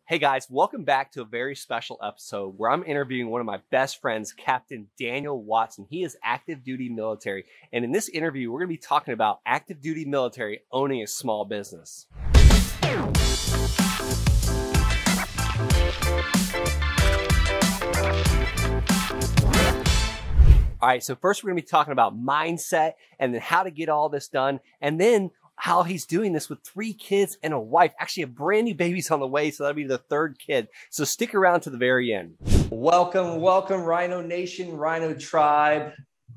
Hey guys, welcome back to a very special episode where I'm interviewing one of my best friends, Captain Daniel Watson. He is active duty military. And in this interview, we're going to be talking about active duty military owning a small business. All right, so first we're going to be talking about mindset and then how to get all this done. And then how he's doing this with 3 kids and a wife. Actually, a brand new baby's on the way, so that'll be the 3rd kid. So stick around to the very end. Welcome, Rhino Nation, Rhino Tribe.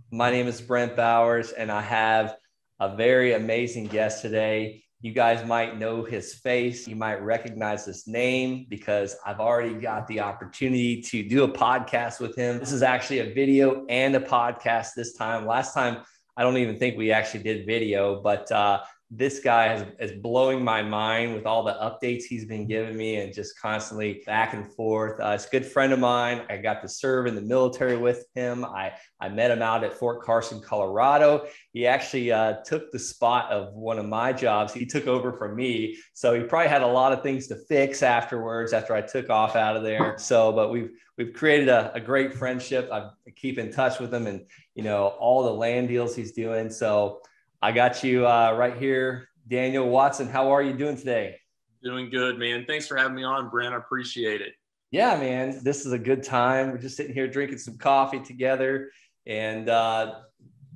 My name is Brent Bowers, and I have a very amazing guest today. You guys might know his face. You might recognize his name because I've already got the opportunity to do a podcast with him. This is actually a video and a podcast this time. Last time, I don't even think we actually did video, but this guy is blowing my mind with all the updates he's been giving me and just constantly back and forth. It's a good friend of mine. I got to serve in the military with him. I met him out at Fort Carson, Colorado. He actually took the spot of one of my jobs. He took over from me. So he probably had a lot of things to fix afterwards after I took off out of there. So, but we've created a great friendship. I keep in touch with him and, you know, all the land deals he's doing. So I got you right here, Daniel Watson. How are you doing today? Doing good, man. Thanks for having me on, Brent. I appreciate it. Yeah, man. This is a good time. We're just sitting here drinking some coffee together, and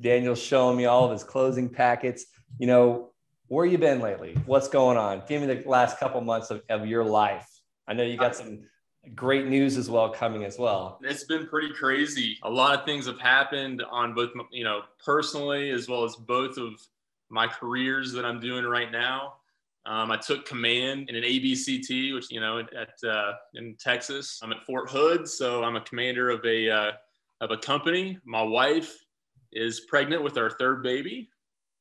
Daniel's showing me all of his closing packets. You know, where you been lately? What's going on? Give me the last couple months of your life. I know you got some great news as well coming as well. It's been pretty crazy. A lot of things have happened on both, you know, personally, as well as both of my careers that I'm doing right now. I took command in an ABCT, which, you know, in Texas. I'm at Fort Hood, so I'm a commander of a company. My wife is pregnant with our 3rd baby.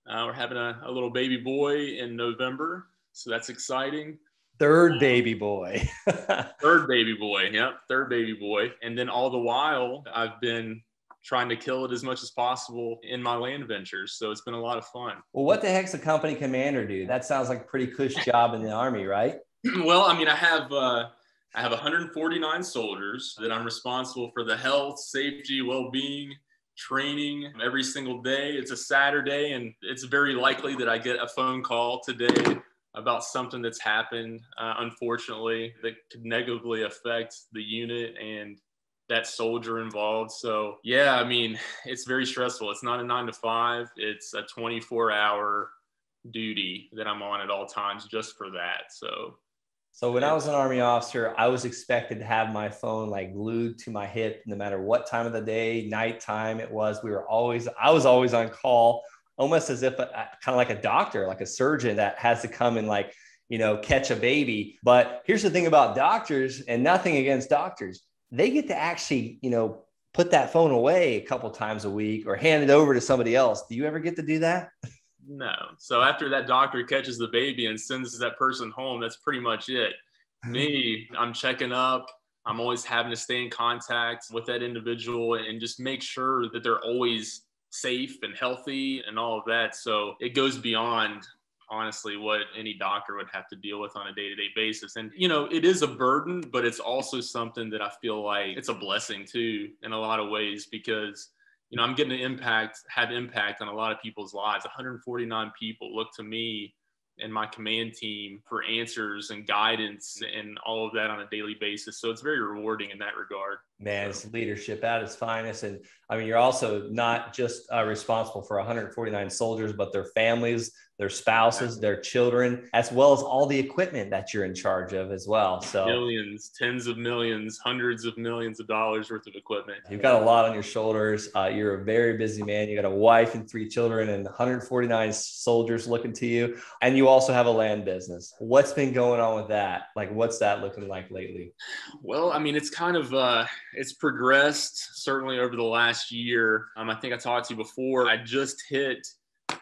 We're having a little baby boy in November, so that's exciting. 3rd baby boy. 3rd baby boy. Yep. 3rd baby boy. And then all the while I've been trying to kill it as much as possible in my land ventures. So it's been a lot of fun. Well, what the heck's a company commander do? That sounds like a pretty cush job in the Army, right? Well, I mean, I have 149 soldiers that I'm responsible for the health, safety, well-being, training every single day. It's a Saturday, and it's very likely that I get a phone call today about something that's happened, unfortunately, that could negatively affect the unit and that soldier involved. So yeah, I mean, it's very stressful. It's not a 9 to 5. It's a 24-hour duty that I'm on at all times just for that. So when I was an Army officer, I was expected to have my phone like glued to my hip, no matter what time of the day, nighttime it was. I was always on call, almost as if kind of like a doctor, like a surgeon that has to come and like, you know, catch a baby. But here's the thing about doctors, and nothing against doctors. They get to actually, you know, put that phone away a couple times a week or hand it over to somebody else. Do you ever get to do that? No. So after that doctor catches the baby and sends that person home, that's pretty much it. Me, I'm checking up. I'm always having to stay in contact with that individual and just make sure that they're always safe and healthy and all of that. So it goes beyond, honestly, what any doctor would have to deal with on a day-to-day basis. And, you know, it is a burden, but it's also something that I feel like it's a blessing too, in a lot of ways, because, you know, I'm getting to have impact on a lot of people's lives. 149 people look to me and my command team for answers and guidance and all of that on a daily basis. So it's very rewarding in that regard. Man, it's leadership at its finest. And I mean, you're also not just responsible for 149 soldiers, but their families, their spouses, their children, as well as all the equipment that you're in charge of as well. So millions, tens of millions, hundreds of millions of dollars worth of equipment. You've got a lot on your shoulders. You're a very busy man. You got a wife and 3 children and 149 soldiers looking to you. And you also have a land business. What's been going on with that? Like, what's that looking like lately? Well, I mean, it's kind of, it's progressed certainly over the last year. I think I talked to you before. I just hit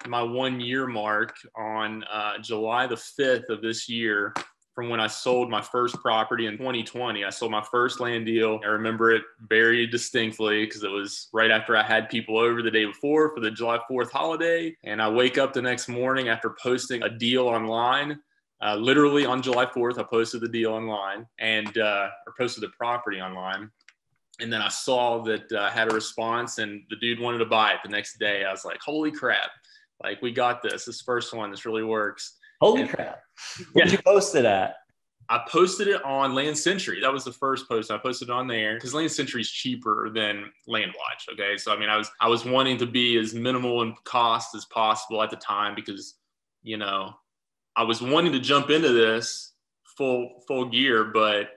my 1-year mark on July the 5th of this year from when I sold my first property in 2020. I sold my first land deal. I remember it very distinctly because it was right after I had people over the day before for the July 4th holiday. And I wake up the next morning after posting a deal online Literally on July 4th, I posted the deal online or posted the property online. And then I saw that I had a response and the dude wanted to buy it the next day. I was like, holy crap. Like, we got this. This first one, this really works. Holy crap. Where did you post it at? I posted it on Land Century. That was the first post. I posted it on there because Land Century is cheaper than Land Watch. Okay. So, I mean, I was wanting to be as minimal in cost as possible at the time because, you know, I was wanting to jump into this full gear, but,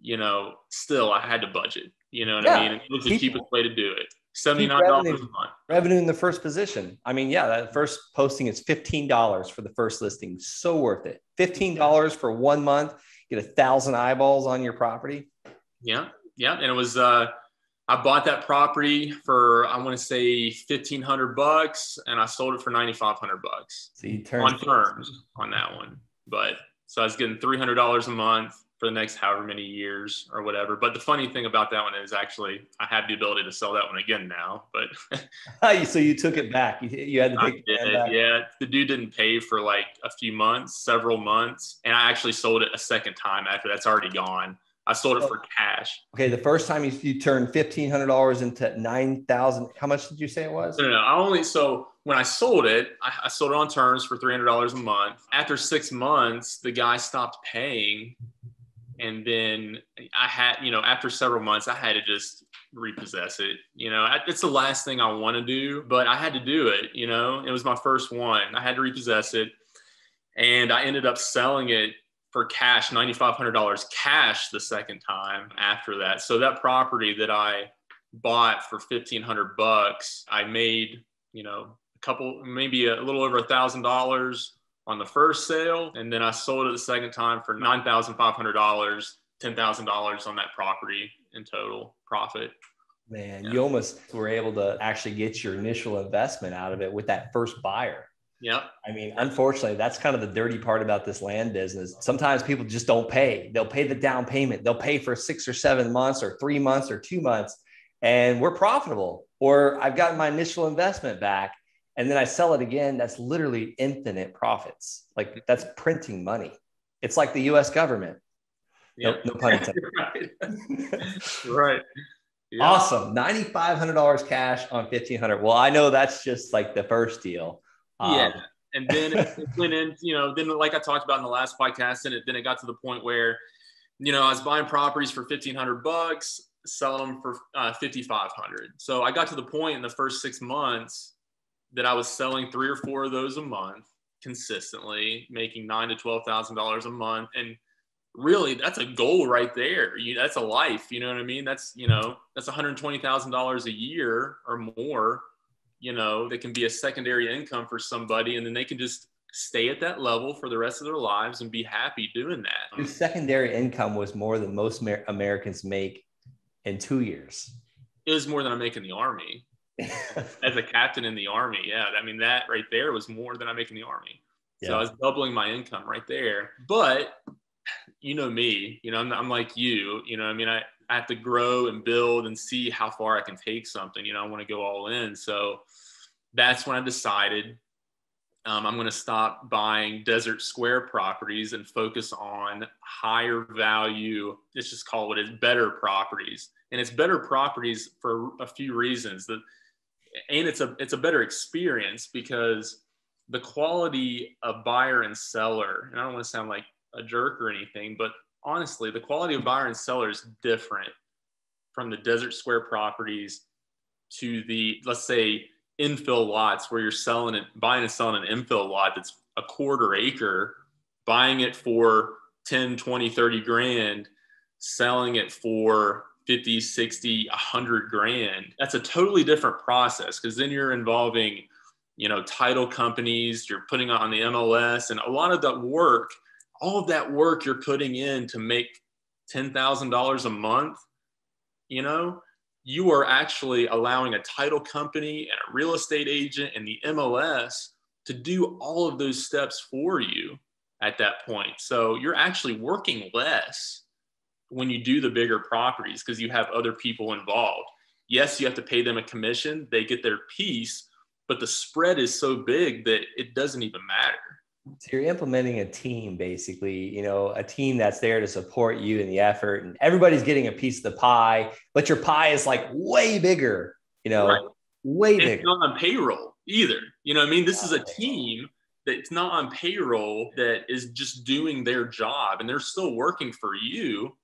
you know, still I had to budget. You know what I mean? It was the cheapest way to do it. $79 a month. Revenue in the first position. I mean, yeah, that first posting is $15 for the first listing. So worth it. $15 for 1 month, get 1,000 eyeballs on your property. Yeah. Yeah. And it was, I bought that property for, I want to say $1,500 and I sold it for $9,500. So you turned on terms on that one. But so I was getting $300 a month for the next however many years or whatever. But the funny thing about that one is actually I have the ability to sell that one again now. But so you took it back. You had to take it back. Yeah, the dude didn't pay for like a few months, several months, and I actually sold it a second time after that's already gone. I sold it for cash. Okay, the first time you turned $1,500 into $9,000. How much did you say it was? No. So when I sold it, I sold it on terms for $300 a month. After 6 months, the guy stopped paying. And then I had, you know, after several months, I had to just repossess it. You know, it's the last thing I want to do, but I had to do it. You know, it was my first one. I had to repossess it. And I ended up selling it for cash, $9,500 cash the second time after that. So that property that I bought for $1,500, I made, you know, maybe a little over $1,000 on the first sale. And then I sold it the second time for $9,500, $10,000 on that property in total profit. Man, you almost were able to actually get your initial investment out of it with that first buyer. Yeah. I mean, unfortunately, that's kind of the dirty part about this land business. Sometimes people just don't pay. They'll pay the down payment. They'll pay for 6 or 7 months or 3 months or 2 months, and we're profitable. Or I've gotten my initial investment back. And then I sell it again. That's literally infinite profits. Like, that's printing money. It's like the US government. Yep. No pun intended. Right. Yep. Awesome. $9,500 cash on $1,500. Well, I know that's just like the first deal. Yeah. And then it went in, you know, then like I talked about in the last podcast, and then it got to the point where, you know, I was buying properties for $1,500, selling them for $5,500. So I got to the point in the first 6 months that I was selling 3 or 4 of those a month consistently, making $9,000 to $12,000 a month. And really, that's a goal right there. That's a life. You know what I mean? That's, you know, that's $120,000 a year or more, you know, that can be a secondary income for somebody. And then they can just stay at that level for the rest of their lives and be happy doing that. Your secondary income was more than most Americans make in 2 years. It was more than I make in the Army. As a captain in the Army. Yeah. I mean, that right there was more than I make in the Army. So I was doubling my income right there. But you know me, you know, I'm like you know, I mean, I have to grow and build and see how far I can take something. You know, I want to go all in. So that's when I decided I'm going to stop buying Desert Square properties and focus on higher value. Let's just call it better properties. And it's better properties for a few reasons. And it's a better experience because the quality of buyer and seller, and I don't want to sound like a jerk or anything, but honestly, the quality of buyer and seller is different from the Desert Square properties to the, let's say, infill lots where you're buying and selling an infill lot that's a quarter acre, buying it for 10, 20, 30 grand, selling it for 50, 60, 100 grand. That's a totally different process because then you're involving, you know, title companies, you're putting on the MLS, and a lot of that work, all of that work you're putting in to make $10,000 a month, you know, you are actually allowing a title company and a real estate agent and the MLS to do all of those steps for you at that point. So you're actually working less when you do the bigger properties because you have other people involved. Yes, you have to pay them a commission. They get their piece, but the spread is so big that it doesn't even matter. So you're implementing a team, basically, you know, a team that's there to support you in the effort, and everybody's getting a piece of the pie, but your pie is like way bigger, you know, Right. way And bigger. it's not on payroll either. You know what I mean? This is a team that's not on payroll that is just doing their job, and they're still working for you,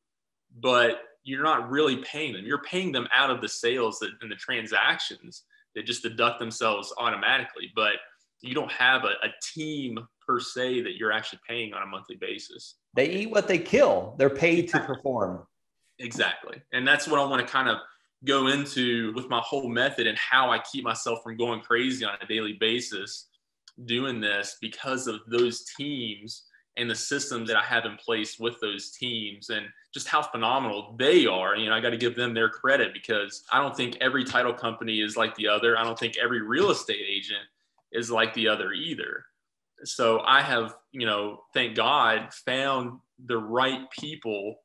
but you're not really paying them. You're paying them out of the sales and the transactions that just deduct themselves automatically. But you don't have a team per se that you're actually paying on a monthly basis. They eat what they kill. They're paid to perform. Exactly. And that's what I want to kind of go into with my whole method and how I keep myself from going crazy on a daily basis doing this, because of those teams and the systems that I have in place with those teams, and just how phenomenal they are. You know, I got to give them their credit, because I don't think every title company is like the other. I don't think every real estate agent is like the other either. So I have, you know, thank God, found the right people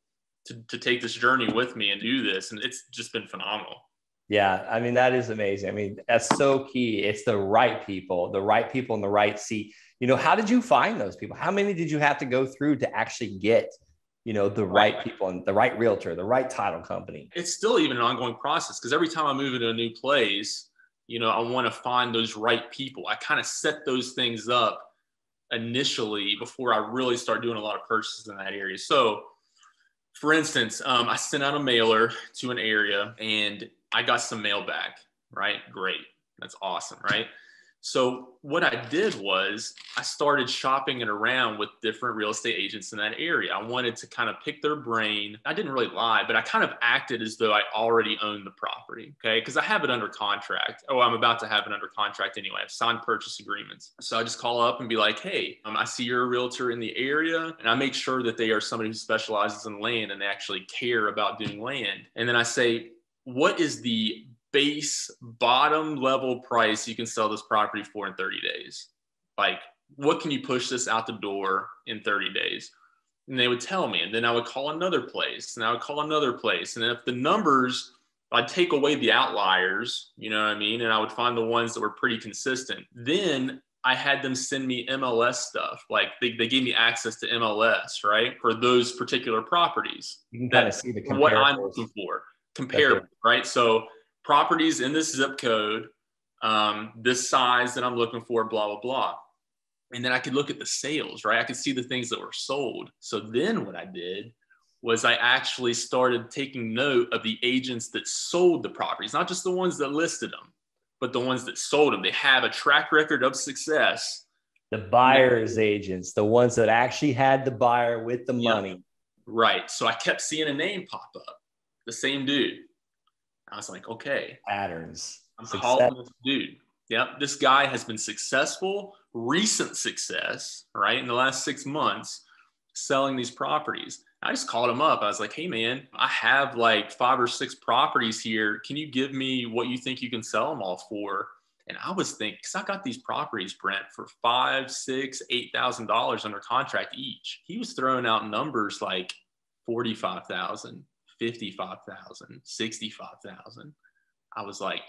to take this journey with me and do this. And it's just been phenomenal. Yeah. I mean, that is amazing. I mean, that's so key. It's the right people in the right seat. You know, how did you find those people? How many did you have to go through to actually get, you know, the right people and the right realtor, the right title company? It's still even an ongoing process, because every time I move into a new place, you know, I want to find those right people. I kind of set those things up initially before I really start doing a lot of purchases in that area. So for instance, I sent out a mailer to an area and I got some mail back, right? Great. That's awesome, right? So what I did was I started shopping it around with different real estate agents in that area. I wanted to kind of pick their brain. I didn't really lie, but I kind of acted as though I already owned the property, okay? Because I have it under contract. Oh, I'm about to have it under contract anyway. I've signed purchase agreements. So I just call up and be like, hey, I see you're a realtor in the area, and I make sure that they are somebody who specializes in land and they actually care about doing land. And then I say, what is the base bottom level price you can sell this property for in 30 days? Like, what can you push this out the door in 30 days? And they would tell me, and then I would call another place, and I would call another place. And then if the numbers, I'd take away the outliers, you know what I mean? And I would find the ones that were pretty consistent. Then I had them send me MLS stuff. Like they gave me access to MLS, right? For those particular properties. You can kind of see the comparables. What I'm looking for. Comparable, right? So properties in this zip code, this size that I'm looking for, blah, blah, blah. And then I could look at the sales, right? I could see the things that were sold. So then what I did was I actually started taking note of the agents that sold the properties, not just the ones that listed them, but the ones that sold them. They have a track record of success. The buyer's agents, the ones that actually had the buyer with the money. Right. So I kept seeing a name pop up, the same dude. I was like, okay. Patterns. I'm calling this dude. Yep. This guy has been successful, recent success, right? In the last 6 months, selling these properties. I just called him up. I was like, hey man, I have like 5 or 6 properties here. Can you give me what you think you can sell them all for? And I was thinking, because I got these properties, Brent, for $5,000, $6,000, $8,000 under contract each. He was throwing out numbers like 45,000. 55,000, 65,000. I was like,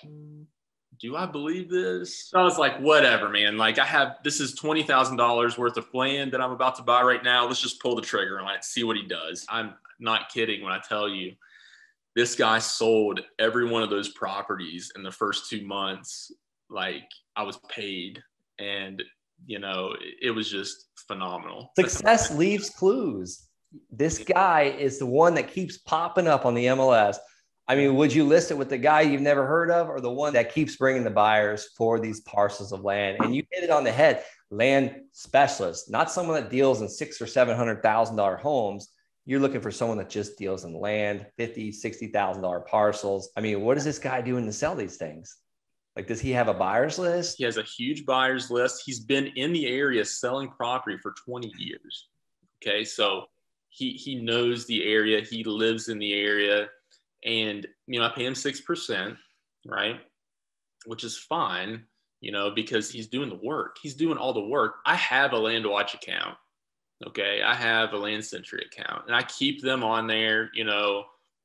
do I believe this? So I was like, whatever, man. Like this is $20,000 worth of land that I'm about to buy right now. Let's just pull the trigger on it, see what he does. I'm not kidding when I tell you this guy sold every one of those properties in the first 2 months. Like I was paid, and you know, it was just phenomenal. Success leaves clues. This guy is the one that keeps popping up on the MLS. I mean, would you list it with the guy you've never heard of, or the one that keeps bringing the buyers for these parcels of land? And you hit it on the head. Land specialist, not someone that deals in $600,000 or $700,000 homes. You're looking for someone that just deals in land, $50,000, $60,000 parcels. I mean, what is this guy doing to sell these things? Like, does he have a buyer's list? He has a huge buyer's list. He's been in the area selling property for 20 years. Okay, so he knows the area. He lives in the area. And, you know, I pay him 6%, right? Which is fine, you know, because he's doing the work. He's doing all the work. I have a LandWatch account. Okay. I have a Land Century account, and I keep them on there, you know,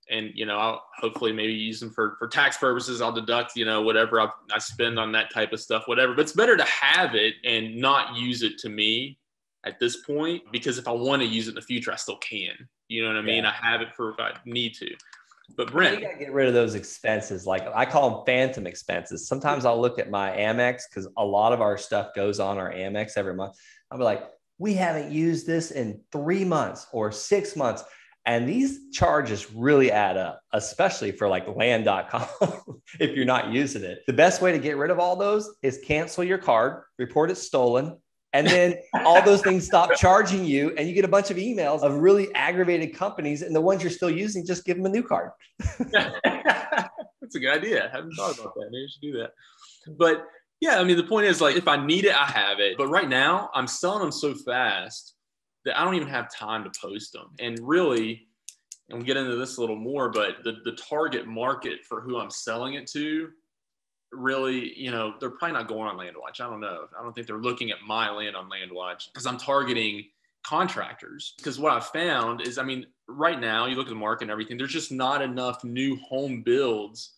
and, you know, I'll hopefully maybe use them for tax purposes. I'll deduct, you know, whatever I spend on that type of stuff, whatever. But it's better to have it and not use it to me at this point, because if I want to use it in the future, I still can. You know what I mean? Yeah. I have it for if I need to. But You Brent, gotta get rid of those expenses. Like I call them phantom expenses. Sometimes I'll look at my Amex because a lot of our stuff goes on our Amex every month. I'll be like, we haven't used this in 3 months or 6 months. And these charges really add up, especially for like land.com if you're not using it. The best way to get rid of all those is cancel your card, report it stolen, and then all those things stop charging you, and you get a bunch of emails of really aggravated companies, and the ones you're still using, just give them a new card. that's a good idea. I haven't thought about that. Maybe I should do that. But yeah, I mean, the point is, like, if I need it, I have it. But right now, I'm selling them so fast that I don't even have time to post them. And really, and we'll get into this a little more, but the target market for who I'm selling it to, really, you know, they're probably not going on LandWatch. I don't know. I don't think they're looking at my land on LandWatch because I'm targeting contractors. Because what I've found is, I mean, right now, you look at the market and everything, there's just not enough new home builds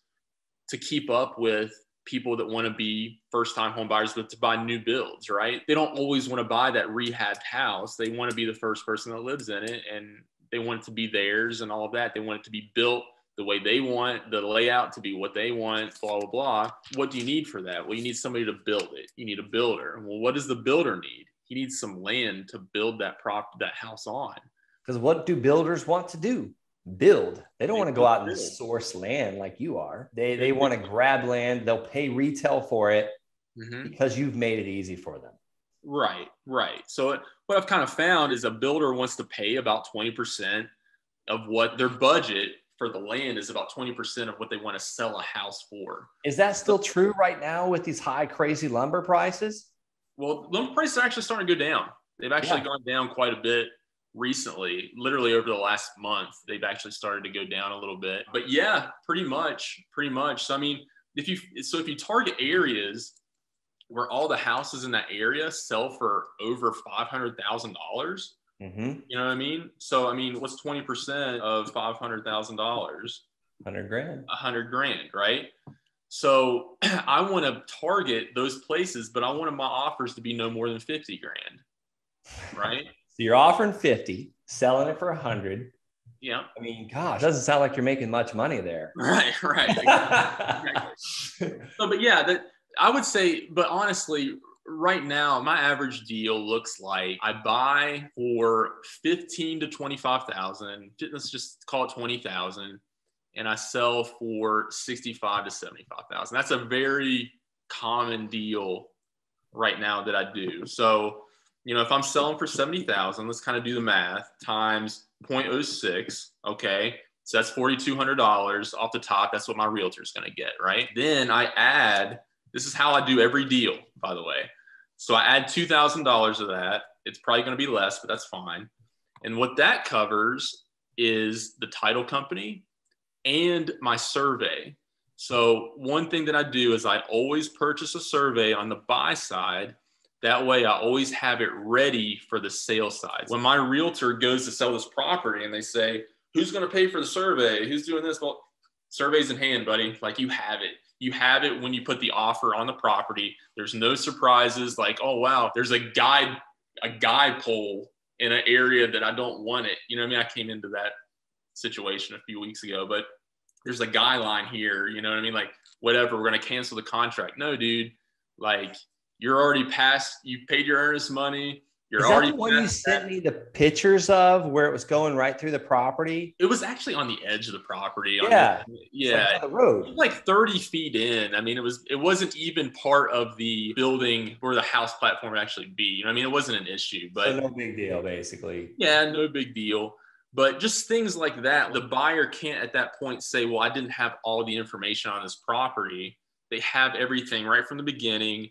to keep up with people that want to be first-time home buyers, but to buy new builds, right? They don't always want to buy that rehabbed house. They want to be the first person that lives in it, and they want it to be theirs and all of that. They want it to be built the way they want, the layout to be what they want, blah, blah, blah. What do you need for that? Well, you need somebody to build it. You need a builder. Well, what does the builder need? He needs some land to build that house on. Because what do builders want to do? Build. They don't want to go out and source land like you are. They want to grab land. They'll pay retail for it because you've made it easy for them. Right. So what I've kind of found is a builder wants to pay about 20% of what their budget for the land is, about 20% of what they want to sell a house for. Is that still true right now with these high, crazy lumber prices? Well, lumber prices are actually starting to go down. They've actually gone down quite a bit recently. Literally over the last month, they've actually started to go down a little bit. But yeah, pretty much. So I mean, if you target areas where all the houses in that area sell for over $500,000, you know what I mean? So I mean, what's 20% of $500,000? 100 grand. 100 grand, right? So I want to target those places, but I wanted my offers to be no more than 50 grand, right? So you're offering 50, selling it for 100. Yeah. I mean, gosh, doesn't sound like you're making much money there. Right. Exactly. So, but yeah, I would say, but honestly, right now, my average deal looks like I buy for 15 to 25,000. Let's just call it 20,000, and I sell for 65 to 75,000. That's a very common deal right now that I do. So, you know, if I'm selling for 70,000, let's kind of do the math times 0.06. Okay. So that's $4,200 off the top. That's what my realtor is going to get. Right. Then I add, this is how I do every deal, by the way. So I add $2,000 of that. It's probably going to be less, but that's fine. And what that covers is the title company and my survey. So one thing that I do is I always purchase a survey on the buy side. That way I always have it ready for the sale side. When my realtor goes to sell this property and they say, who's going to pay for the survey? Who's doing this? Well, survey's in hand, buddy. Like, you have it. You have it when you put the offer on the property. There's no surprises like, oh, wow, there's a guide pole in an area that I don't want it. You know what I mean? I came into that situation a few weeks ago, but there's a guy line here. You know what I mean? Like, whatever, we're going to cancel the contract. No, dude, like, you're already past, you paid your earnest money. You're Is that already the one you sent me the pictures of where it was going right through the property? It was actually on the edge of the property. Yeah. Yeah. Like the road. It was like 30 feet in. I mean, it wasn't even part of the building where the house platform would actually be. You know what I mean? It wasn't an issue, but so no big deal, basically. Yeah, no big deal. But just things like that, the buyer can't at that point say, well, I didn't have all the information on this property. They have everything right from the beginning,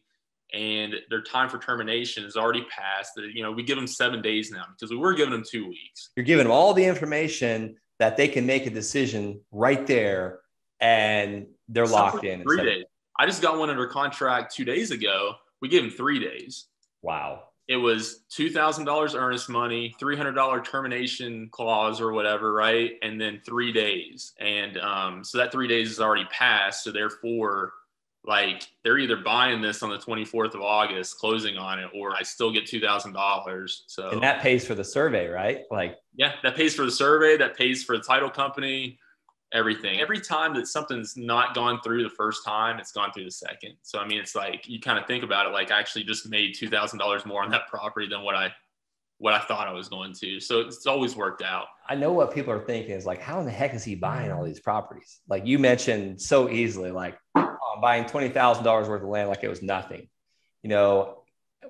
and their time for termination is already passed. You know, we give them 7 days now because we were giving them 2 weeks. You're giving them all the information that they can make a decision right there, and they're locked in. 3 days. I just got one under contract 2 days ago. We gave them 3 days. Wow. It was $2,000 earnest money, $300 termination clause or whatever, right? And then 3 days. And so that 3 days is already passed. So therefore, like they're either buying this on the 24th of August, closing on it, or I still get $2,000. So, and that pays for the survey, right? Like, yeah, that pays for the survey, that pays for the title company, everything. Every time that something's not gone through the first time, it's gone through the second. So, I mean, it's like, you kind of think about it, like I actually just made $2,000 more on that property than what I thought I was going to. So it's always worked out. I know what people are thinking is like, how in the heck is he buying all these properties? Like you mentioned so easily, like, oh, I'm buying $20,000 worth of land like it was nothing. You know,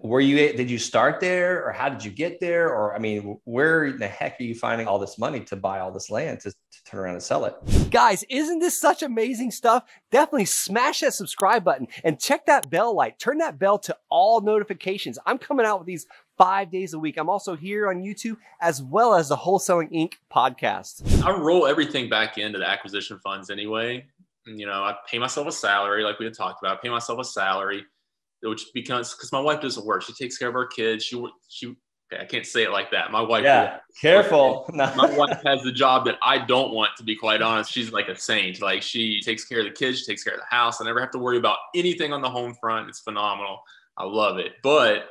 did you start there, or how did you get there? Or, I mean, where in the heck are you finding all this money to buy all this land to turn around and sell it? Guys, isn't this such amazing stuff? Definitely smash that subscribe button and check that bell light. Turn that bell to all notifications. I'm coming out with these 5 days a week. I'm also here on YouTube as well as the Wholesaling Inc. podcast. I roll everything back into the acquisition funds anyway. You know, I pay myself a salary, like we had talked about. I pay myself a salary, which because my wife doesn't work. She takes care of our kids. Okay, I can't say it like that. My wife. Yeah, careful. My wife has the job that I don't want, to be quite honest. She's like a saint. Like, she takes care of the kids. She takes care of the house. I never have to worry about anything on the home front. It's phenomenal. I love it. But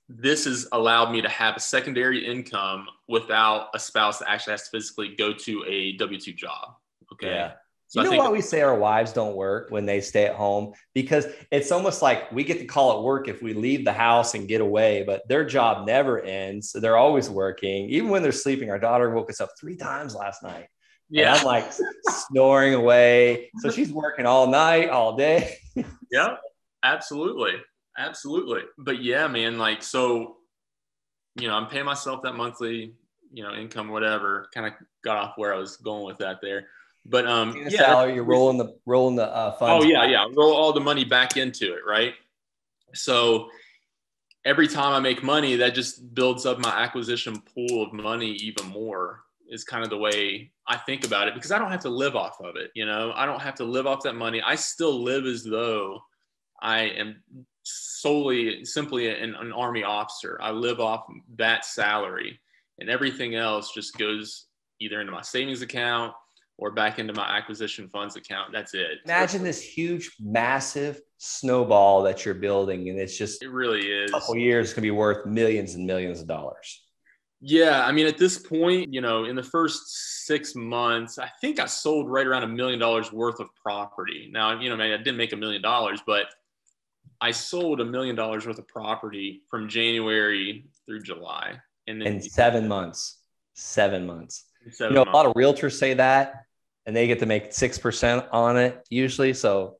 this has allowed me to have a secondary income without a spouse that actually has to physically go to a W-2 job. Okay. Yeah. So you know why we say our wives don't work when they stay at home? Because it's almost like we get to call it work if we leave the house and get away, but their job never ends. So they're always working. Even when they're sleeping, our daughter woke us up 3 times last night. Yeah. And I'm like snoring away. So she's working all night, all day. Yeah, absolutely. Absolutely. But yeah, man, like, so, you know, I'm paying myself that monthly, you know, income, whatever. Kind of got off where I was going with that there. But yeah, salary, you're rolling the funds. Oh yeah. Roll all the money back into it, right? So every time I make money, that just builds up my acquisition pool of money even more, is kind of the way I think about it, because I don't have to live off of it. You know, I don't have to live off that money. I still live as though I am simply an Army officer. I live off that salary, and everything else just goes either into my savings account or back into my acquisition funds account. That's it. Imagine this huge, massive snowball that you're building, and it really is. A couple of years, it's going to be worth millions and millions of dollars. Yeah. I mean, at this point, you know, in the first 6 months, I think I sold right around $1 million worth of property. Now, you know, I didn't make $1 million, but I sold $1 million worth of property from January through July. And then in 7 months. 7 months. You know, a lot of realtors say that, and they get to make 6% on it usually. So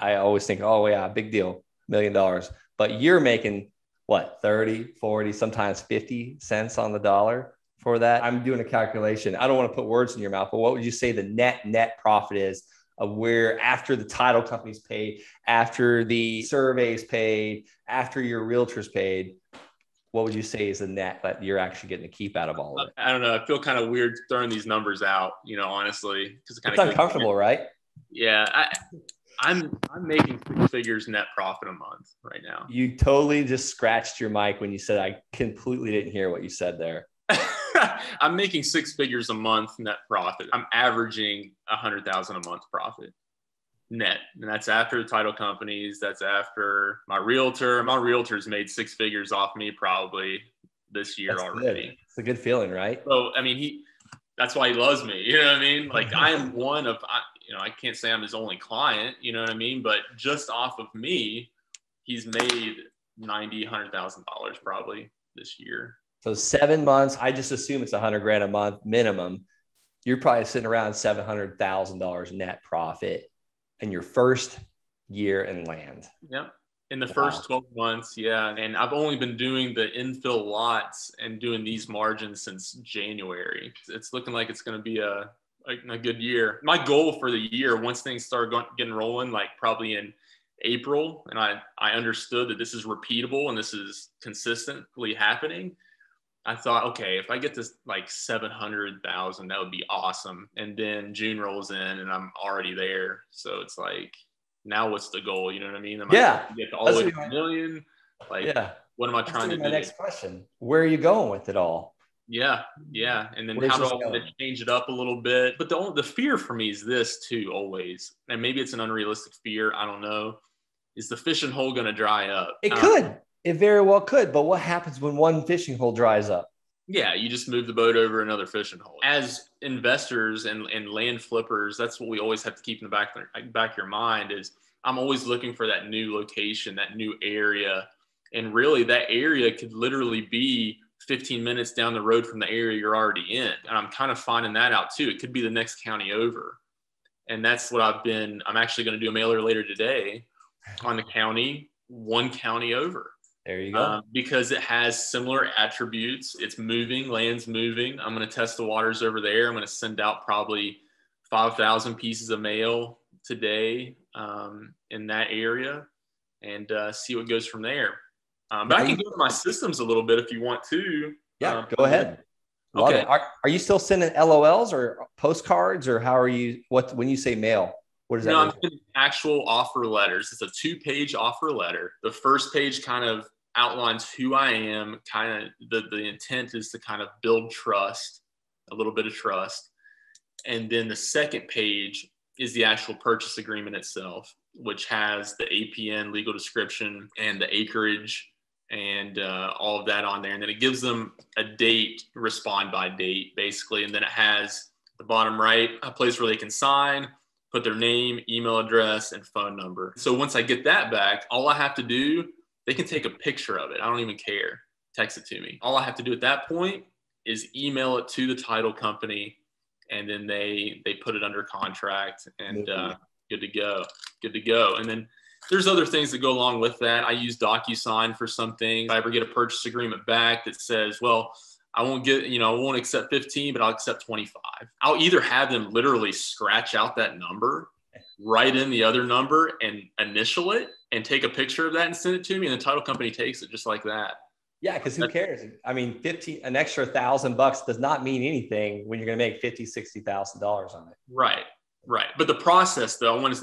I always think, oh yeah, big deal, $1 million. But you're making what, 30, 40, sometimes 50 cents on the dollar for that. I'm doing a calculation. I don't want to put words in your mouth, but what would you say the net profit is of where, after the title company's paid, after the surveys paid, after your realtors paid? What would you say is the net that you're actually getting to keep out of all of it? I don't know. I feel kind of weird throwing these numbers out, you know, honestly, because it's uncomfortable, right? Yeah. I'm making 6 figures net profit a month right now. You totally just scratched your mic when you said, I completely didn't hear what you said there. I'm making 6 figures a month net profit. I'm averaging 100,000 a month profit net. And that's after the title companies. That's after my realtor. My realtor's made 6 figures off me probably this year already. Good. It's a good feeling, right? So, I mean, that's why he loves me. You know what I mean? Like, I am one of, you know, I can't say I'm his only client, you know what I mean? But just off of me, he's made $100,000 probably this year. So 7 months, I just assume it's $100,000 a month minimum. You're probably sitting around $700,000 net profit in your first year in land. Yep. In the first 12 months. Yeah. And I've only been doing the infill lots and doing these margins since January. It's looking like it's going to be a good year. My goal for the year, once things start getting rolling, like probably in April, and I understood that this is repeatable and this is consistently happening, I thought, okay, if I get this like 700,000, that would be awesome. And then June rolls in and I'm already there. So it's like, now what's the goal? You know what I mean? Am I to get all the way to $1 million? Like, what am I trying to do? My next question, where are you going with it all? Yeah. Yeah. And then Where's how do this I want going? to change it up a little bit? But the fear for me is this too, always. And maybe it's an unrealistic fear. I don't know. Is the fishing hole going to dry up? It could. It very well could. But what happens when one fishing hole dries up? Yeah, you just move the boat over another fishing hole. As investors and land flippers, that's what we always have to keep in the back of your mind is I'm always looking for that new location, that new area. And really that area could literally be 15 minutes down the road from the area you're already in. And I'm kind of finding that out too. It could be the next county over. And that's what I'm actually going to do a mailer later today on the county, one county over. There you go. Because it has similar attributes. It's moving, land's moving. I'm going to test the waters over there. I'm going to send out probably 5,000 pieces of mail today in that area and see what goes from there. But I can go to my systems a little bit if you want to. Yeah, go ahead. Love it. Are you still sending LOLs or postcards, or how are you? When you say mail, what does that mean? I'm sending actual offer letters. It's a 2-page offer letter. The first page kind of outlines who I am. Kind of the intent is to kind of build trust, a little bit of trust, and then the second page is the actual purchase agreement itself, which has the APN legal description and the acreage and all of that on there. And then it gives them a date, respond by date, basically. And then it has the bottom right, a place where they can sign, put their name, email address, and phone number. So once I get that back, all I have to do, they can take a picture of it. I don't even care. Text it to me. All I have to do at that point is email it to the title company, and then they put it under contract and good to go. Good to go. And then there's other things that go along with that. I use DocuSign for some things. If I ever get a purchase agreement back that says, well, I won't accept 15, but I'll accept 25. I'll either have them literally scratch out that number, write in the other number and initial it and take a picture of that and send it to me. And the title company takes it just like that. Yeah. Cause who cares? I mean, an extra $1,000 does not mean anything when you're going to make $50,000, $60,000 on it. Right. Right. But the process though, I want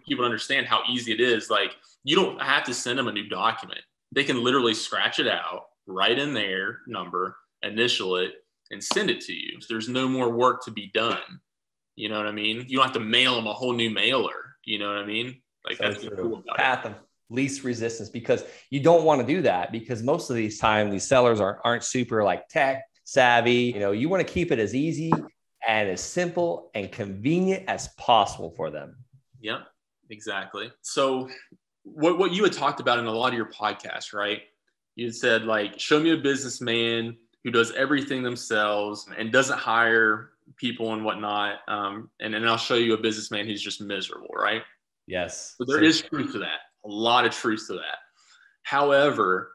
people to understand how easy it is. Like you don't have to send them a new document. They can literally scratch it out, write in their number, initial it, and send it to you. There's no more work to be done. You know what I mean? You don't have to mail them a whole new mailer. You know what I mean? Like so that's cool about path of least resistance, because you don't want to do that, because most of these times these sellers aren't super like tech savvy. You want to keep it as easy and as simple and convenient as possible for them. Yeah, exactly. So what you had talked about in a lot of your podcasts, right? You said like, show me a businessman who does everything themselves and doesn't hire people and whatnot. And then I'll show you a businessman who's just miserable, right? Yes. So there is truth to that. A lot of truth to that. However,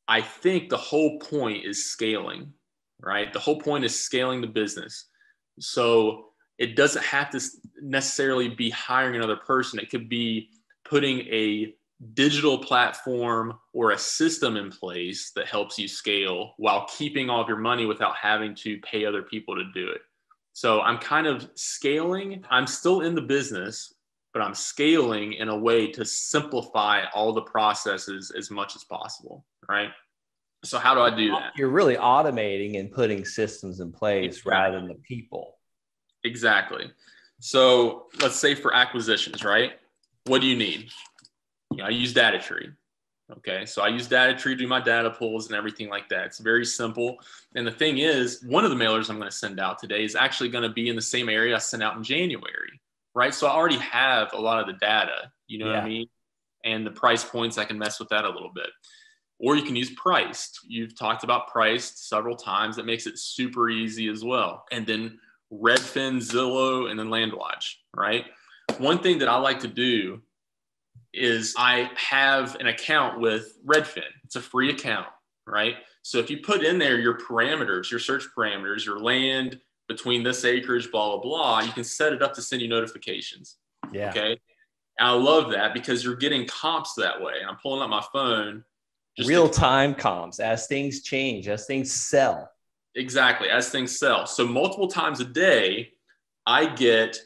I think the whole point is scaling, right? The whole point is scaling the business. So it doesn't have to necessarily be hiring another person. It could be putting a digital platform or a system in place that helps you scale while keeping all of your money without having to pay other people to do it. So I'm kind of scaling. I'm still in the business, but I'm scaling in a way to simplify all the processes as much as possible, right? So how do I do that? You're really automating and putting systems in place rather than the people. Exactly. So let's say for acquisitions, right? What do you need? I use DataTree. Okay. So I use DataTree to do my data pulls and everything like that. It's very simple. And the thing is, one of the mailers I'm going to send out today is actually going to be in the same area I sent out in January, right? So I already have a lot of the data, you know what I mean? And the price points, I can mess with that a little bit. Or you can use Priced. You've talked about Priced several times. That makes it super easy as well. And then Redfin, Zillow, and then LandWatch, right? One thing that I like to do is I have an account with Redfin. It's a free account, right? So if you put in there your parameters, your search parameters, your land between this acreage, blah, blah, blah, you can set it up to send you notifications. Yeah. Okay. And I love that because you're getting comps that way. I'm pulling up my phone. Real-time comps as things change, as things sell. Exactly. As things sell. So multiple times a day, I get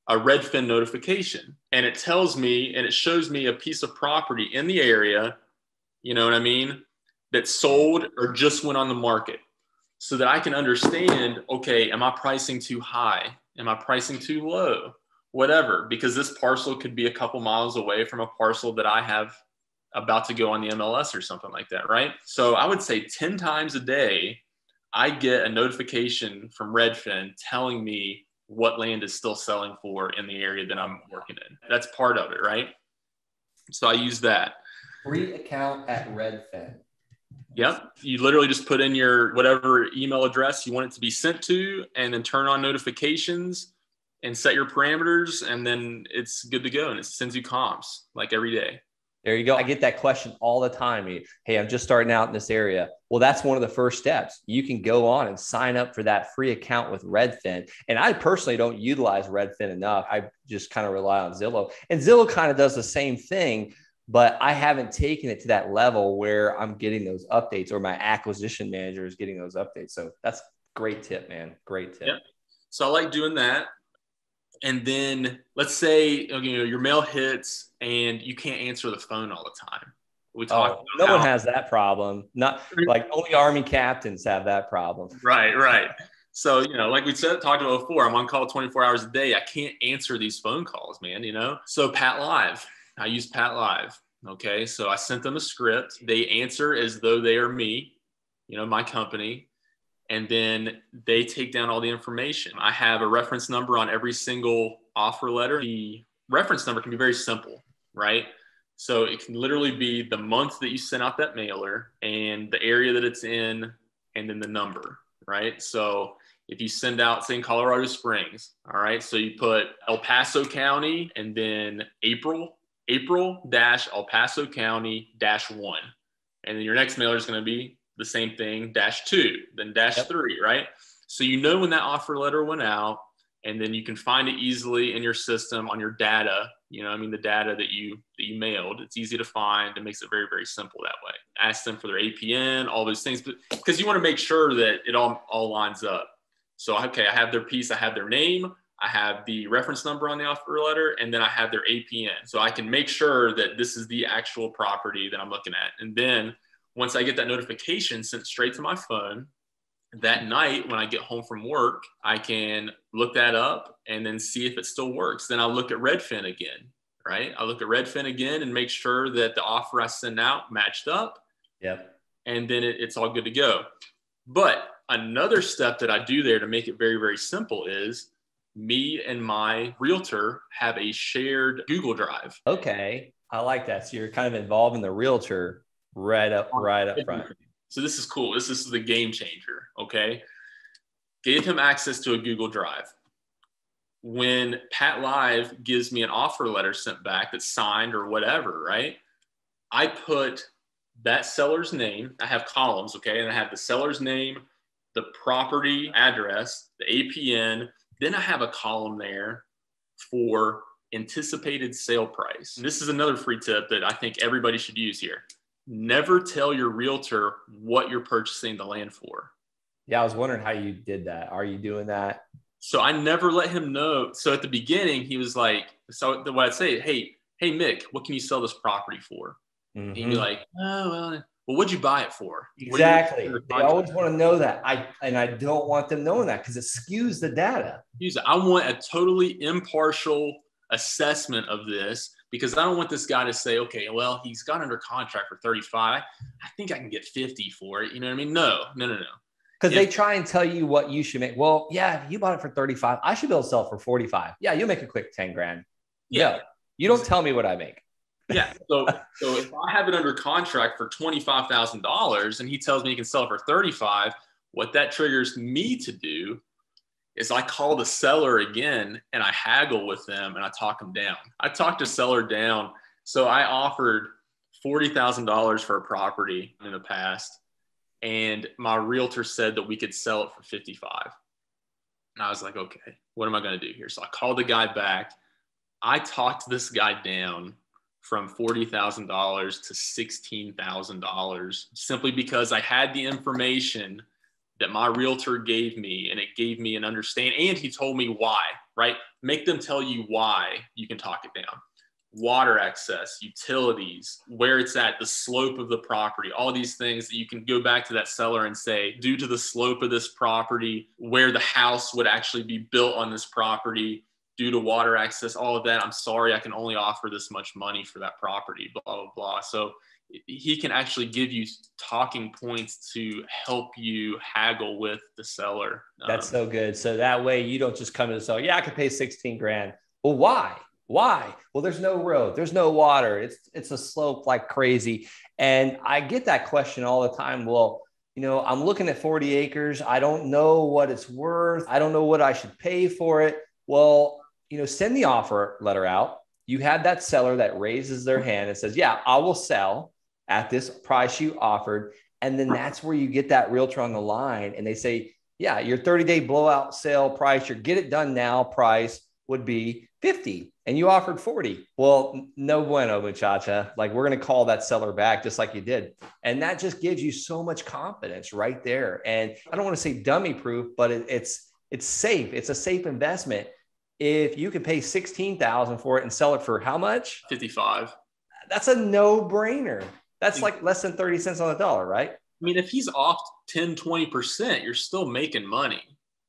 a Redfin notification, and it tells me and it shows me a piece of property in the area, you know what I mean, that sold or just went on the market. so that I can understand, okay, am I pricing too high? Am I pricing too low? Whatever, because this parcel could be a couple miles away from a parcel that I have about to go on the MLS or something like that, right? So I would say 10 times a day, I get a notification from Redfin telling me what land is still selling for in the area that I'm working in. That's part of it, right? So I use that. Free account at Redfin. Yep. You literally just put in your whatever email address you want it to be sent to, and then turn on notifications and set your parameters, and then it's good to go. And it sends you comps like every day. There you go. I get that question all the time. Hey, I'm just starting out in this area. Well, that's one of the first steps. You can go on and sign up for that free account with Redfin. And I personally don't utilize Redfin enough. I just kind of rely on Zillow. And Zillow kind of does the same thing, but I haven't taken it to that level where I'm getting those updates, or my acquisition manager is getting those updates. So that's a great tip, man. Great tip. Yep. So I like doing that. And then let's say, your mail hits and you can't answer the phone all the time. We talked. No one has that problem. Not like only Army captains have that problem. Right. So, like we talked about before, I'm on call 24 hours a day. I can't answer these phone calls, man, So Pat Live, I use Pat Live. Okay. So I sent them a script. They answer as though they are me, my company. And then they take down all the information. I have a reference number on every single offer letter. The reference number can be very simple, right? So it can literally be the month that you sent out that mailer and the area that it's in, and then the number, right? So if you send out, say in Colorado Springs, all right, so you put El Paso County and then April -El Paso County -1. And then your next mailer is going to be the same thing, -2, then -3, right? So when that offer letter went out, and then you can find it easily in your system on your data, the data that you mailed. It's easy to find. It makes it very, very simple that way. Ask them for their APN, all those things, but because you want to make sure that it all lines up. So, okay, I have their piece, I have their name, I have the reference number on the offer letter, and then I have their APN. So I can make sure that this is the actual property that I'm looking at. And then once I get that notification sent straight to my phone, that night when I get home from work, I can look that up and then see if it still works. Then I'll look at Redfin again, right? I look at Redfin again and make sure that the offer I sent out matched up. Yep. And then it's all good to go. But another step that I do there to make it very, very simple is me and my realtor have a shared Google Drive. Okay. I like that. So you're kind of involving the realtor right up front. So this is cool. This is the game changer. Okay. Gave him access to a Google Drive. When Pat Live gives me an offer letter sent back that's signed or whatever, right? I put that seller's name. I have columns. Okay. And I have the seller's name, the property address, the APN. Then I have a column there for anticipated sale price. And this is another free tip that I think everybody should use here. Never tell your realtor what you're purchasing the land for. Yeah, I was wondering how you did that. Are you doing that? So I never let him know. So at the beginning, he was like, so what I'd say, hey, Mick, what can you sell this property for? Mm-hmm. He'd be like, oh, well, what'd you buy it for? Exactly. They always want to know that. I don't want them knowing that because it skews the data. I want a totally impartial assessment of this, because I don't want this guy to say, okay, well, he's got under contract for 35. I think I can get 50 for it. You know what I mean? No. Because they try and tell you what you should make. Well, yeah, if you bought it for 35, I should be able to sell it for 45. Yeah, you'll make a quick 10 grand. Yeah. No, you don't tell me what I make. Yeah. So if I have it under contract for $25,000 and he tells me he can sell it for 35, what that triggers me to do is I call the seller again and I haggle with them and I talk them down. I talked the seller down. So I offered $40,000 for a property in the past, and my realtor said that we could sell it for 55. And I was like, okay, what am I going to do here? So I called the guy back. I talked this guy down from $40,000 to $16,000 simply because I had the information that my realtor gave me, and it gave me an understanding, and he told me why, right? Make them tell you why you can talk it down. water access, utilities, where it's at, the slope of the property, all these things that you can go back to that seller and say, due to the slope of this property, where the house would actually be built on this property, due to water access, all of that, I'm sorry, I can only offer this much money for that property, blah, blah, blah. So he can actually give you talking points to help you haggle with the seller. That's so good. So that way you don't just come to the seller, yeah, I could pay 16 grand. Well, why? Why? Well, there's no road, there's no water. It's a slope like crazy. And I get that question all the time. Well, I'm looking at 40 acres. I don't know what it's worth. I don't know what I should pay for it. Well, send the offer letter out. You have that seller that raises their hand and says, yeah, I will sell at this price you offered. And then that's where you get that realtor on the line. And they say, yeah, your 30-day blowout sale price, your get it done now price would be 50 and you offered 40. Well, no bueno, muchacha. Like, we're going to call that seller back just like you did. And that just gives you so much confidence right there. And I don't want to say dummy proof, but it's safe. It's a safe investment. If you could pay 16,000 for it and sell it for how much? 55. That's a no brainer. That's like less than 30 cents on the dollar, right? I mean, if he's off 10, 20%, you're still making money.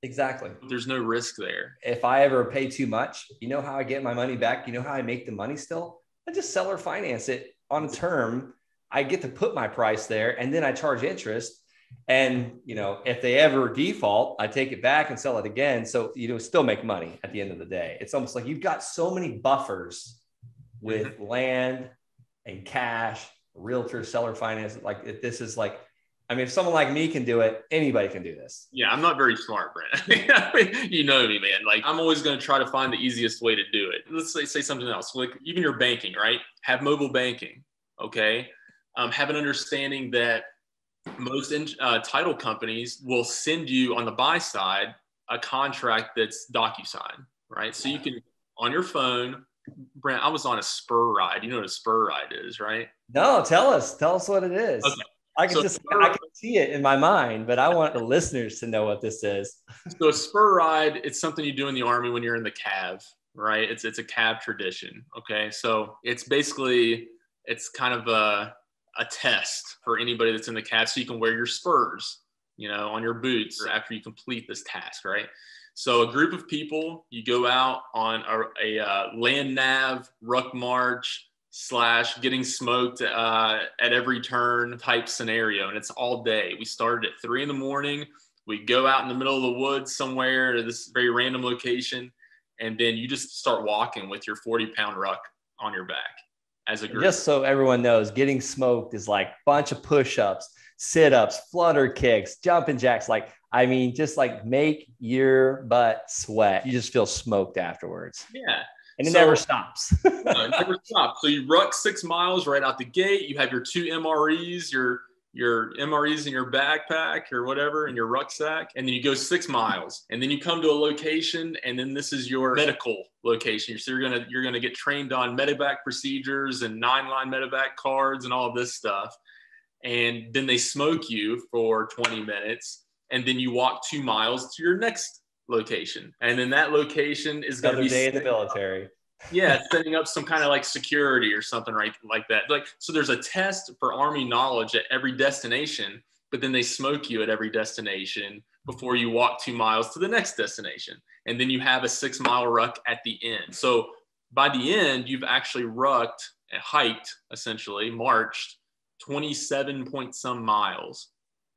Exactly. There's no risk there. If I ever pay too much, you know how I get my money back? You know how I make the money still? I just seller finance it on a term. I get to put my price there and then I charge interest. And, if they ever default, I take it back and sell it again. So, still make money at the end of the day. It's almost like you've got so many buffers with land and cash, realtor, seller finance. Like, this is like, if someone like me can do it, anybody can do this. Yeah, I'm not very smart, Brent. You know me, man. Like, I'm always going to try to find the easiest way to do it. Let's say something else. Like, even your banking, right? Have mobile banking, okay? Have an understanding that most title companies will send you on the buy side a contract that's DocuSign, right? So you can, on your phone, Brent, I was on a spur ride. You know what a spur ride is, right? No, tell us what it is. Okay. I can see it in my mind, but I want the listeners to know what this is. So a spur ride, it's something you do in the Army when you're in the cav, right? It's a cav tradition. Okay. So it's kind of a test for anybody that's in the cav, so you can wear your spurs, on your boots after you complete this task, right? So a group of people, you go out on a land nav, ruck march / getting smoked at every turn type scenario. And it's all day. We started at 3 a.m. We go out in the middle of the woods somewhere to this very random location. And then you just start walking with your 40-pound ruck on your back as a group. Just so everyone knows, getting smoked is like a bunch of push-ups, sit-ups, flutter kicks, jumping jacks. Just make your butt sweat. You just feel smoked afterwards. Yeah. And it never stops. It never stops. So you ruck 6 miles right out the gate. You have your 2 MREs, your MREs in your backpack or whatever, in your rucksack. And then you go 6 miles. And then you come to a location, and then this is your medical location. So you're gonna get trained on medevac procedures and 9-line medevac cards and all of this stuff. And then they smoke you for 20 minutes. And then you walk 2 miles to your next location. And then that location is going to be day in the military. Yeah, setting up some kind of like security or something like that. So there's a test for Army knowledge at every destination, but then they smoke you at every destination before you walk 2 miles to the next destination. And then you have a 6-mile ruck at the end. So by the end, you've actually hiked, essentially marched 27 point some miles.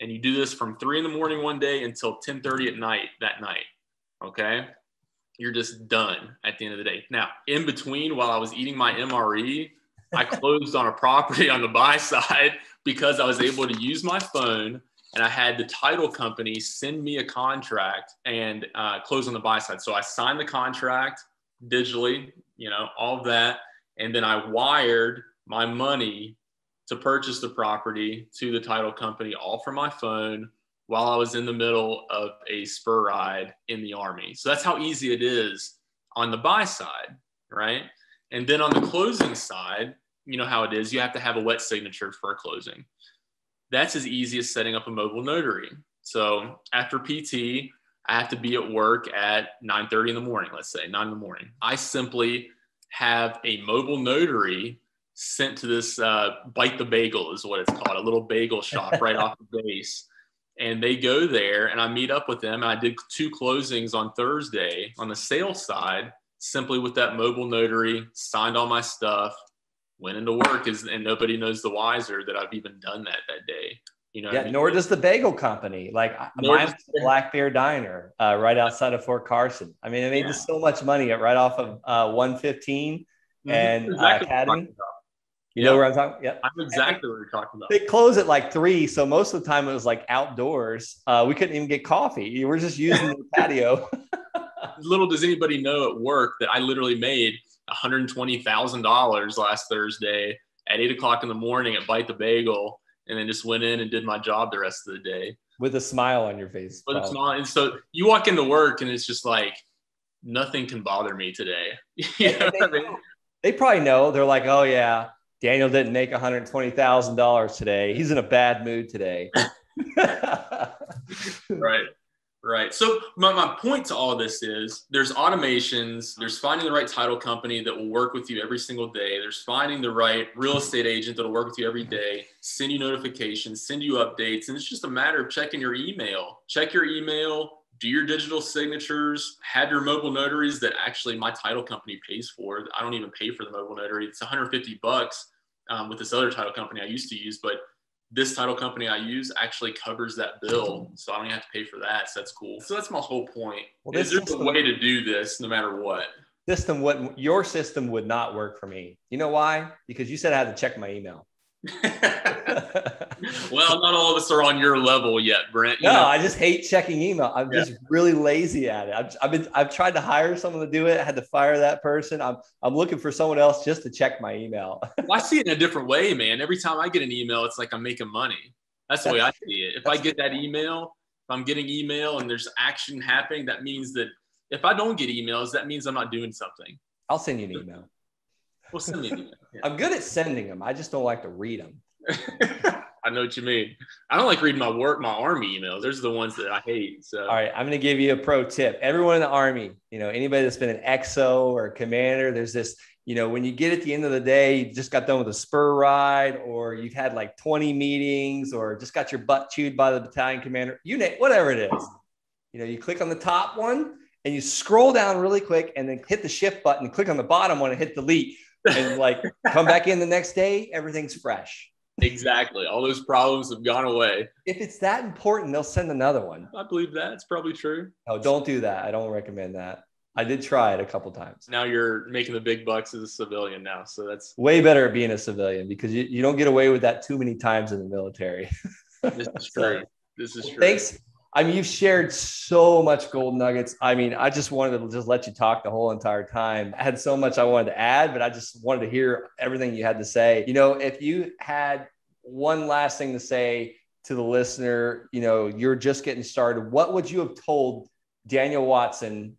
And you do this from 3 a.m. one day until 10:30 at night that night. Okay. You're just done at the end of the day. Now, in between, while I was eating my MRE, I closed on a property on the buy side because I was able to use my phone, and I had the title company send me a contract and close on the buy side. So I signed the contract digitally, all of that. And then I wired my money to purchase the property to the title company, all from my phone, while I was in the middle of a spur ride in the Army. So that's how easy it is on the buy side, right? And then on the closing side, you know how it is. You have to have a wet signature for a closing. That's as easy as setting up a mobile notary. So after PT, I have to be at work at 9:30 in the morning, let's say 9 in the morning. I simply have a mobile notary sent to this Bite the Bagel is what it's called, a little bagel shop right off the base. And they go there and I meet up with them. And I did 2 closings on Thursday on the sales side, simply with that mobile notary, signed all my stuff, went into work, and nobody knows the wiser that I've even done that day. You know, Yeah, I mean? nor does the bagel company. Like mine's the Black Bear Diner right outside of Fort Carson. I mean, I made so much money right off of 115 and exactly Academy. You know where I'm talking? Yeah, I know exactly what you're talking about. They close at like 3, so most of the time it was like outdoors. We couldn't even get coffee. We're just using the patio. Little does anybody know at work that I literally made $120,000 last Thursday at 8 o'clock in the morning at Bite the Bagel, and then just went in and did my job the rest of the day with a smile on your face. With a smile. And so you walk into work and it's just like, nothing can bother me today. You know what I mean? They probably know. They're like, oh yeah, Daniel didn't make $120,000 today. He's in a bad mood today. Right. So my point to all this is there's automations, there's finding the right title company that will work with you every single day. There's finding the right real estate agent that'll work with you every day, send you notifications, send you updates. And it's just a matter of checking your email. Check your email, do your digital signatures, have your mobile notaries that actually my title company pays for. I don't even pay for the mobile notary. It's $150 with this other title company I used to use, but this title company I use actually covers that bill. So I don't even have to pay for that. So that's cool. So that's my whole point. Well, there's a way to do this no matter what. Your system would not work for me. You know why? Because you said I had to check my email. Well, not all of us are on your level yet, Brent. I just hate checking email. I'm just really lazy at it. I've tried to hire someone to do it. I had to fire that person. I'm looking for someone else just to check my email. Well, I see it in a different way, man. Every time I get an email, it's like I'm making money. That's the way I see it. If I get that email, if I'm getting email and there's action happening, that means that if I don't get emails, that means I'm not doing something. I'll send you an email. Well, send me an email. Yeah. I'm good at sending them. I just don't like to read them. I know what you mean. I don't like reading my Army emails. Those are the ones that I hate. So, all right, I'm going to give you a pro tip. Everyone in the Army, anybody that's been an XO or a commander, there's this, when you get at the end of the day, you just got done with a spur ride, or you've had like 20 meetings, or just got your butt chewed by the battalion commander, whatever it is. You click on the top one and you scroll down really quick and then hit the shift button, click on the bottom one and hit delete. And come back in the next day, everything's fresh. Exactly. All those problems have gone away. If it's that important, they'll send another one. I believe that. It's probably true. No, don't do that. I don't recommend that. I did try it a couple times. Now you're making the big bucks as a civilian now. So that's way better at being a civilian, because you don't get away with that too many times in the military. This is true. This is true. Thanks. I mean, you've shared so much gold nuggets. I mean, I just wanted to just let you talk the whole entire time. I had so much I wanted to add, but I just wanted to hear everything you had to say. If you had one last thing to say to the listener, you're just getting started, what would you have told Daniel Watson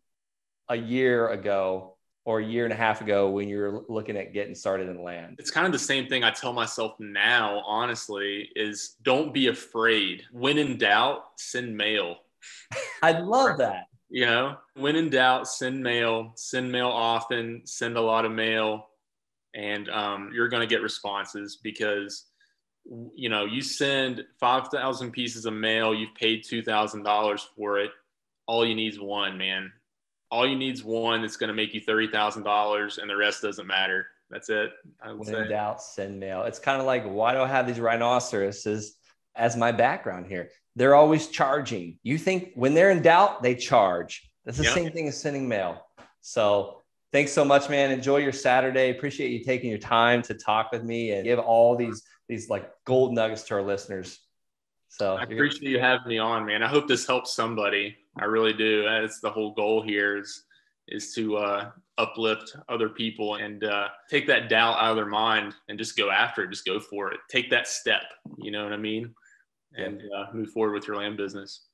a year ago or a year and a half ago when you're looking at getting started in land? It's kind of the same thing I tell myself now, honestly, is don't be afraid. When in doubt, send mail. I love that. When in doubt, send mail often, send a lot of mail, and you're going to get responses, because you send 5,000 pieces of mail, you've paid $2,000 for it. All you need is one, man. All you need is one that's going to make you $30,000, and the rest doesn't matter. That's it. When in doubt, send mail. It's kind of like, why do I have these rhinoceroses as my background here? They're always charging. You think when they're in doubt, they charge. That's the same thing as sending mail. So thanks so much, man. Enjoy your Saturday. Appreciate you taking your time to talk with me and give all these like gold nuggets to our listeners. So I appreciate you having me on, man. I hope this helps somebody. I really do. That's the whole goal here is to uplift other people and take that doubt out of their mind and just go after it. Just go for it. Take that step. You know what I mean? And move forward with your land business.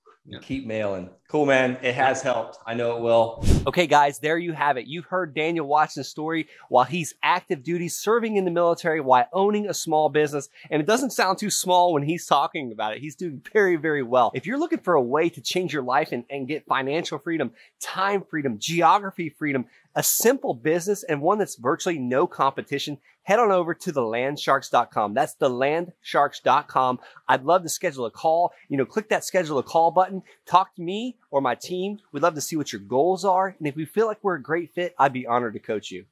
Keep mailing. Cool, man. It has helped. I know it will. Okay, guys, there you have it. You've heard Daniel Watson's story while he's active duty, serving in the military while owning a small business. And it doesn't sound too small when he's talking about it. He's doing very, very well. If you're looking for a way to change your life and get financial freedom, time freedom, geography freedom, a simple business and one that's virtually no competition, head on over to thelandsharks.com. That's thelandsharks.com. I'd love to schedule a call. Click that schedule a call button. Talk to me or my team. We'd love to see what your goals are. And if we feel like we're a great fit, I'd be honored to coach you.